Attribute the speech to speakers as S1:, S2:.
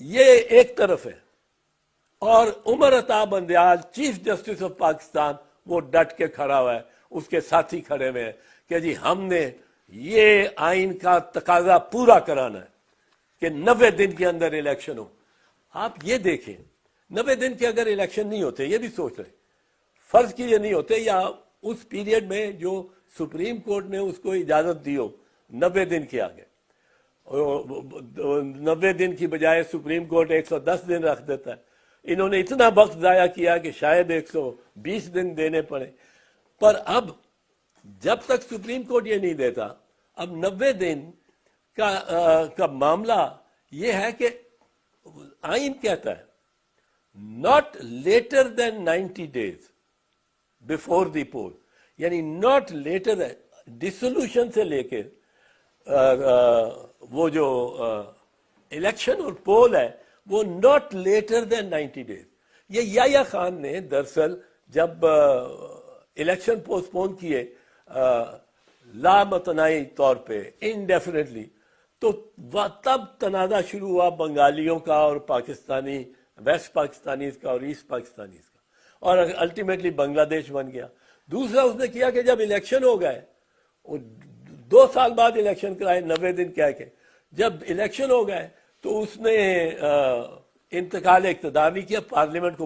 S1: ये एक तरफ है, और Umar Ata Bandial chief justice of Pakistan वो डट के खड़ा हुआ है, उसके साथी खड़े हुए हैं कि जी हमने ये आइन का तकाजा पूरा कराना है कि 90 दिन के अंदर इलेक्शन हो। आप ये देखें, 90 दिन के अगर इलेक्शन नहीं होते, ये भी सोच रहे, फर्ज की ये नहीं होते, या उस पीरियड में जो सुप्रीम कोर्ट ने उसको इजाजत दी हो 90 दिन के आगे, 90 दिन की बजाय सुप्रीम कोर्ट 110 दिन रख देता है। इन्होंने इतना वक्त जाया किया कि शायद 120 दिन देने पड़े, पर अब जब तक सुप्रीम कोर्ट ये नहीं देता, अब 90 दिन का मामला ये है कि आइन कहता है not later than 90 days before the poll, यानी नॉट लेटर डिसोल्यूशन से लेके वो जो इलेक्शन और पोल है वो नॉट लेटर देन 90 डेज। ये याह्या खान ने दरअसल जब इलेक्शन पोस्टपोन किए लामतनाई तौर पे इंडेफिनेटली, तो तब तनाज़ा शुरू हुआ बंगालियों का और पाकिस्तानी, वेस्ट पाकिस्तानीज का और ईस्ट पाकिस्तानीज का, और अल्टीमेटली बांग्लादेश बन गया। दूसरा उसने किया कि जब इलेक्शन हो गए, 2 साल बाद इलेक्शन कराए 90 दिन कह के, जब इलेक्शन हो गए तो उसने इंतकाल इक़्तिदार नहीं किया, पार्लियामेंट को